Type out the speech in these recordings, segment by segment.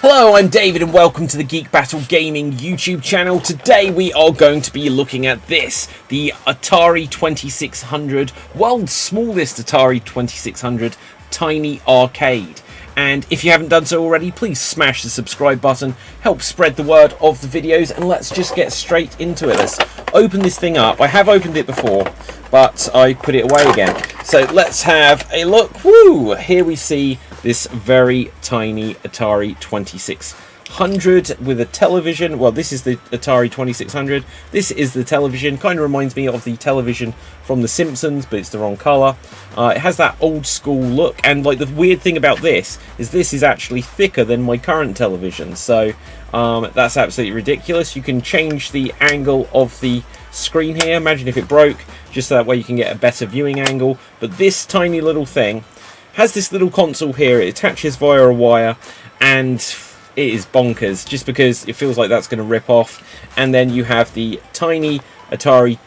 Hello, I'm David and welcome to the Geek Battle Gaming YouTube channel. Today we are going to be looking at this, the Atari 2600, world's smallest Atari 2600 tiny arcade. And if you haven't done so already, please smash the subscribe button, help spread the word of the videos, and let's just get straight into it. Let's open this thing up. I have opened it before, but I put it away again. So let's have a look. Woo! Here we see this very tiny Atari 2600 with a television. Well, this is the Atari 2600. This is the television. Kind of reminds me of the television from The Simpsons, but it's the wrong colour. It has that old school look, and like the weird thing about this is actually thicker than my current television. So that's absolutely ridiculous. You can change the angle of the screen here. Imagine if it broke, just so that way you can get a better viewing angle. But this tiny little thing has this little console here. It attaches via a wire, and it is bonkers just because it feels like that's going to rip off. And then you have the tiny Atari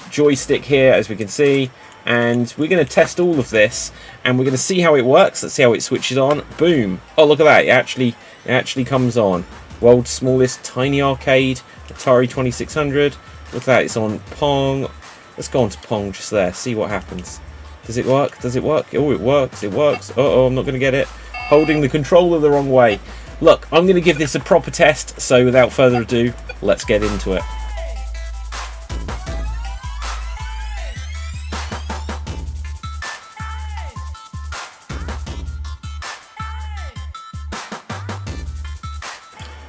joystick here, as we can see, and we're going to test all of this and we're going to see how it works. Let's see how it switches on. Boom! Oh, look at that, it actually comes on. World's smallest tiny arcade Atari 2600. Look at that, it's on Pong. Let's go on to Pong just there, see what happens. Does it work? Does it work? Oh, it works. It works. Uh-oh, I'm not going to get it. Holding the controller the wrong way. Look, I'm going to give this a proper test, so without further ado, let's get into it.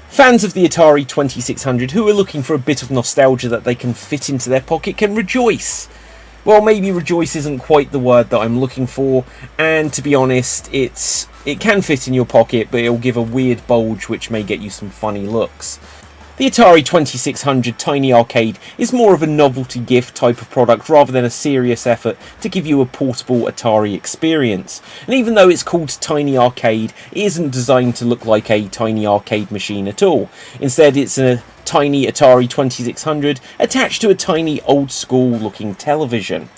Fans of the Atari 2600 who are looking for a bit of nostalgia that they can fit into their pocket can rejoice. Well, maybe rejoice isn't quite the word that I'm looking for, and to be honest, it can fit in your pocket, but it'll give a weird bulge which may get you some funny looks. The Atari 2600 Tiny Arcade is more of a novelty gift type of product rather than a serious effort to give you a portable Atari experience. And even though it's called Tiny Arcade, it isn't designed to look like a tiny arcade machine at all. Instead, it's a tiny Atari 2600 attached to a tiny old school looking television.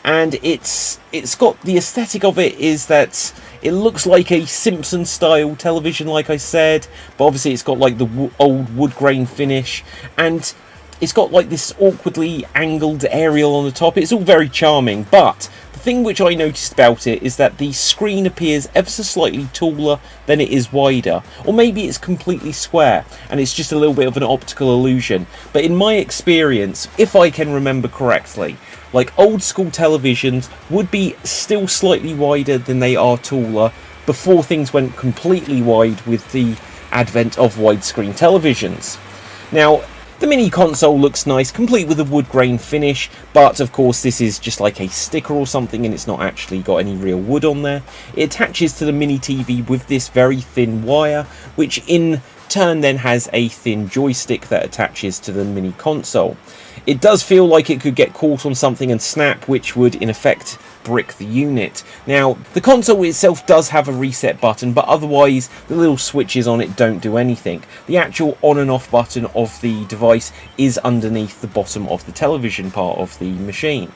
And it's got the aesthetic of it is that it looks like a Simpsons style television, like I said, but obviously it's got like the old wood grain finish, and it's got like this awkwardly angled aerial on the top. It's all very charming, but the thing which I noticed about it is that the screen appears ever so slightly taller than it is wider, or maybe it's completely square and it's just a little bit of an optical illusion. But in my experience, if I can remember correctly, like old school televisions would be still slightly wider than they are taller before things went completely wide with the advent of widescreen televisions. Now, the mini console looks nice, complete with a wood grain finish, but of course this is just like a sticker or something and it's not actually got any real wood on there. It attaches to the mini TV with this very thin wire, which in turn then has a thin joystick that attaches to the mini console. It does feel like it could get caught on something and snap, which would in effect brick the unit. Now, the console itself does have a reset button, but otherwise the little switches on it don't do anything. The actual on and off button of the device is underneath the bottom of the television part of the machine.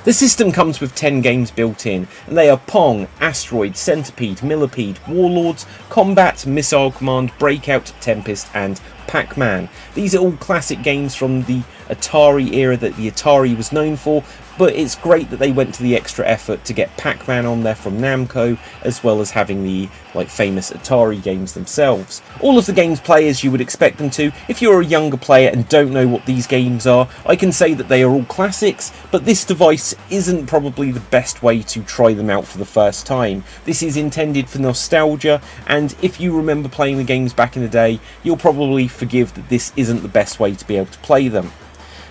The system comes with 10 games built in, and they are Pong, Asteroid, Centipede, Millipede, Warlords, Combat, Missile Command, Breakout, Tempest, and Pac-Man. These are all classic games from the Atari era that the Atari was known for, but it's great that they went to the extra effort to get Pac-Man on there from Namco, as well as having the famous Atari games themselves. All of the games play as you would expect them to. If you're a younger player and don't know what these games are, I can say that they are all classics, but this device isn't probably the best way to try them out for the first time. This is intended for nostalgia, and if you remember playing the games back in the day, you'll probably forgive that this isn't the best way to be able to play them.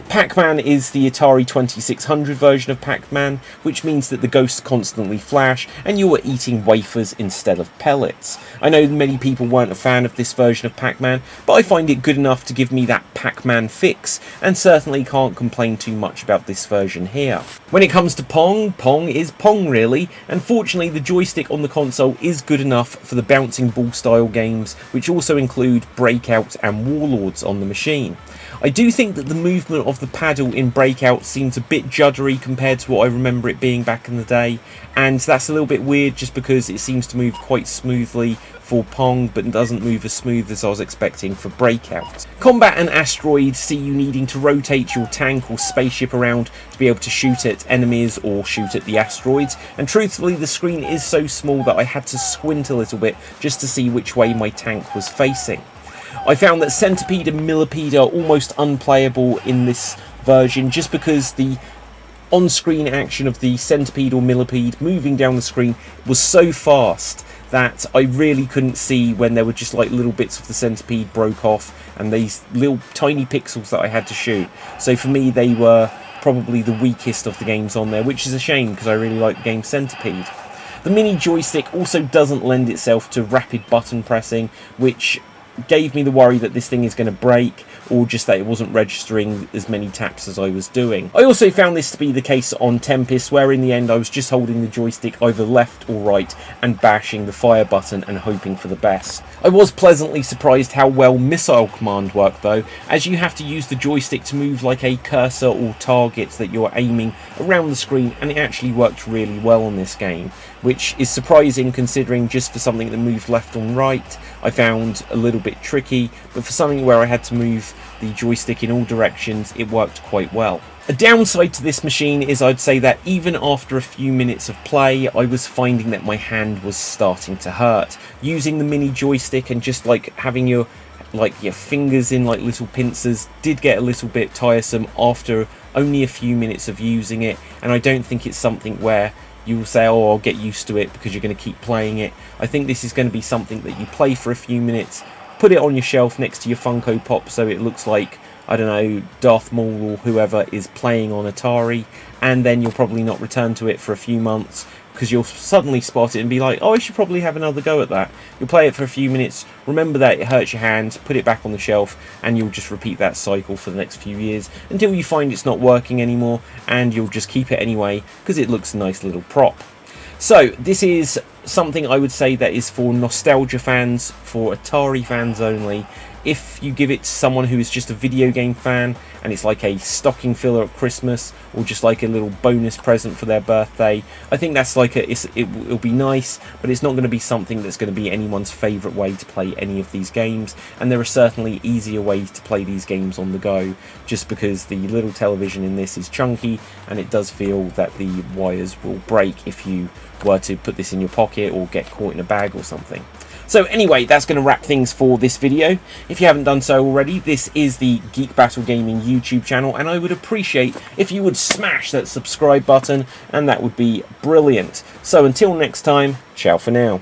Pac-Man is the Atari 2600 version of Pac-Man, which means that the ghosts constantly flash and you are eating wafers instead of pellets. I know many people weren't a fan of this version of Pac-Man, but I find it good enough to give me that Pac-Man fix, and certainly can't complain too much about this version here. When it comes to Pong, Pong is Pong really, and fortunately the joystick on the console is good enough for the bouncing ball style games, which also include Breakout and Warlords on the machine. I do think that the movement of of the paddle in Breakout seems a bit juddery compared to what I remember it being back in the day, and that's a little bit weird just because it seems to move quite smoothly for Pong but doesn't move as smooth as I was expecting for Breakout. Combat and Asteroid see you needing to rotate your tank or spaceship around to be able to shoot at enemies or shoot at the asteroids, and truthfully the screen is so small that I had to squint a little bit just to see which way my tank was facing. I found that Centipede and Millipede are almost unplayable in this version just because the on-screen action of the Centipede or Millipede moving down the screen was so fast that I really couldn't see when there were just like little bits of the Centipede broke off and these little tiny pixels that I had to shoot. So for me they were probably the weakest of the games on there, which is a shame because I really like the game Centipede. The mini joystick also doesn't lend itself to rapid button pressing, which gave me the worry that this thing is going to break, or just that it wasn't registering as many taps as I was doing. I also found this to be the case on Tempest, where in the end I was just holding the joystick either left or right and bashing the fire button and hoping for the best. I was pleasantly surprised how well Missile Command worked though, as you have to use the joystick to move like a cursor or target that you're aiming around the screen, and it actually worked really well on this game, which is surprising considering just for something that moved left and right I found a little bit tricky, but for something where I had to move the joystick in all directions it worked quite well. A downside to this machine is I'd say that even after a few minutes of play I was finding that my hand was starting to hurt. Using the mini joystick and just like having your fingers in like little pincers did get a little bit tiresome after only a few minutes of using it, and I don't think it's something where you will say, oh, I'll get used to it because you're going to keep playing it. I think this is going to be something that you play for a few minutes, put it on your shelf next to your Funko Pop so it looks like, I don't know, Darth Maul or whoever is playing on Atari, and then you'll probably not return to it for a few months because you'll suddenly spot it and be like, oh, I should probably have another go at that. You'll play it for a few minutes, remember that it hurts your hands, put it back on the shelf, and you'll just repeat that cycle for the next few years until you find it's not working anymore, and you'll just keep it anyway because it looks a nice little prop. So this is something I would say that is for nostalgia fans, for Atari fans only. If you give it to someone who is just a video game fan and it's like a stocking filler at Christmas or just like a little bonus present for their birthday, I think that's like it'll be nice, but it's not going to be something that's going to be anyone's favourite way to play any of these games, and there are certainly easier ways to play these games on the go just because the little television in this is chunky and it does feel that the wires will break if you were to put this in your pocket or get caught in a bag or something. So anyway, that's going to wrap things for this video. If you haven't done so already, this is the Geek Battle Gaming YouTube channel, and I would appreciate if you would smash that subscribe button, and that would be brilliant. So until next time, ciao for now.